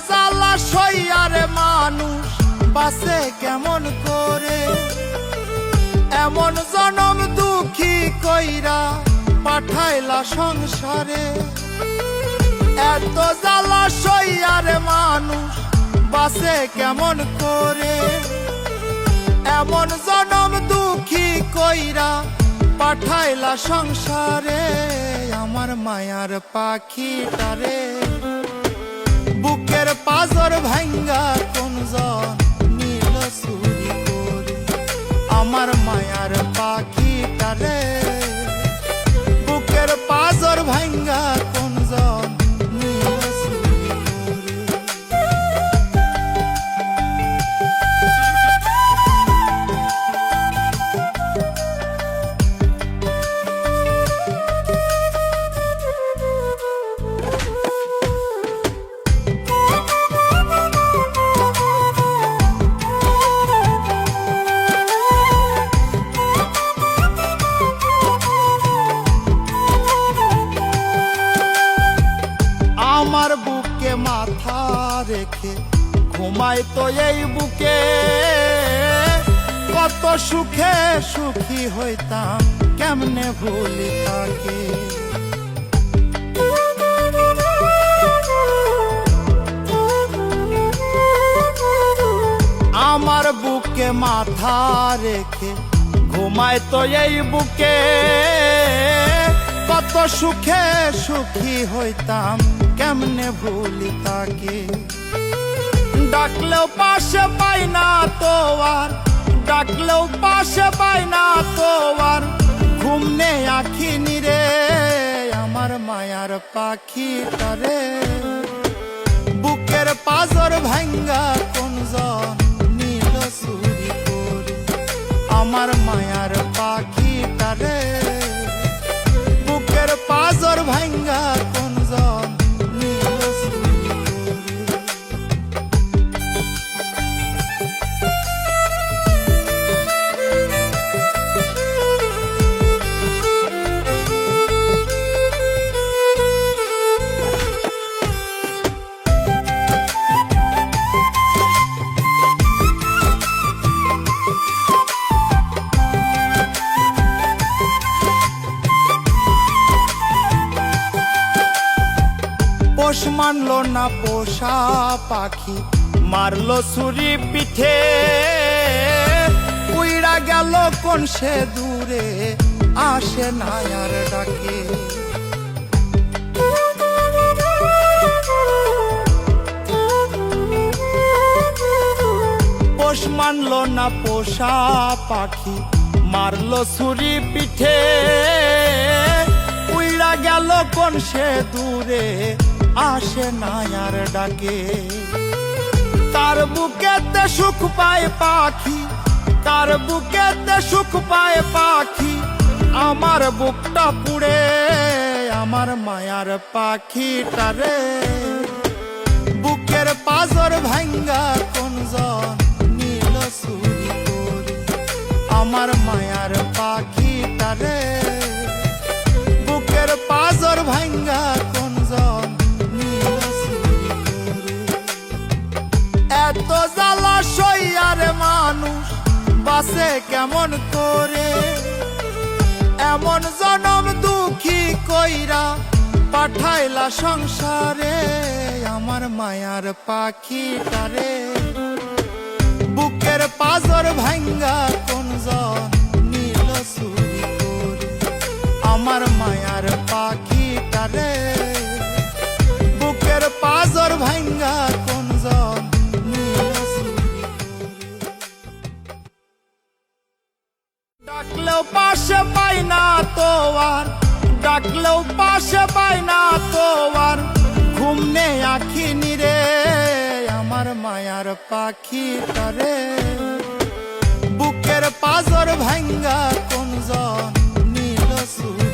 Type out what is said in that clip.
জ্বালা সইয়ারে মানুষ বাঁচে কেমন করে, এমন জনম দুঃখী কইরা পাঠাইলা সংসারে। এত জ্বালা সইয়ারে মানুষ বাঁচে কেমন করে, এমন জনম দুঃখী কইরা পাঠাইলা সংসারে। আমার মায়ার পাখিটারে বুকের পাজর ভাঙ্গা কোনজন নীল চুরি করে। আমার মায়ার পাখিটারে বুকের পাজর ভাঙ্গা কোনজন নীল চুরি করে। আমার বুকে মাথা রেখে ঘুমায় তো এই বুকে, কত সুখে সুখী হইতাম কেমনে ভুলি তাকে। আমার বুকে মাথা রেখে ঘুমায় তো এই বুকে, কত সুখে সুখী হইতাম কেমনে ভুলি তাকে। ডাকলেও পাশে পাই না তো আর, ডাকলেও পাশে পাই না তো আর, ঘুম নেই আখি নিরে। আমার মায়ার পাখিটারে বুকের পাজর ভাঙ্গা কোনজন নীল চুরি করে। আমার মায়ার পাখিটারে বুকের পাজর ভাঙ্গা কোনজন নীল চুরি করে। পোষ মানলো না পোষা পাখি, মারলো ছুরি পিঠে। উইড়া গেল কোন সে দূরে, আসে না আর ডাকে। পোষ মানলো না পোষা পাখি, মারলো ছুরি পিঠে। উইড়া গেল কোন সে দূরে, আসে না আর ডাকে। তার বুকেতে সুখ পায় পাখি, তার বুকেতে সুখ পায় পাখি। আমার বুকটা পুড়ে, আমার মায়ার পাখিটারে বুকের পাজর ভাঙ্গা কোনজন নীল চুরি করে। আমার মায়ার পাখিটারে বুকের পাজর ভাঙ্গা কোনজন নীল চুরি করে। এত জ্বালা সইয়ারে মানুষ বাঁচে কেমন করে, এমন জনম দুঃখী কইরা পাঠাইলা সংসারে। আমার মায়ার পাখিটারে বুকের পাজর ভাঙ্গা কোনজন নীল চুরি করে। আমার মায়ার পাখিটারে বুকের পাজর ভাঙ্গা কোনজন নীল চুরি করে। ডাকলেও পাশে পাই না তো আর, ডাকলেও পাশে পাই না তো আর, ঘুম নেই আখি নিরে। আমার মায়ার পাখিটারে বুকের পাজর ভাঙ্গা কোনজন নীল চুরি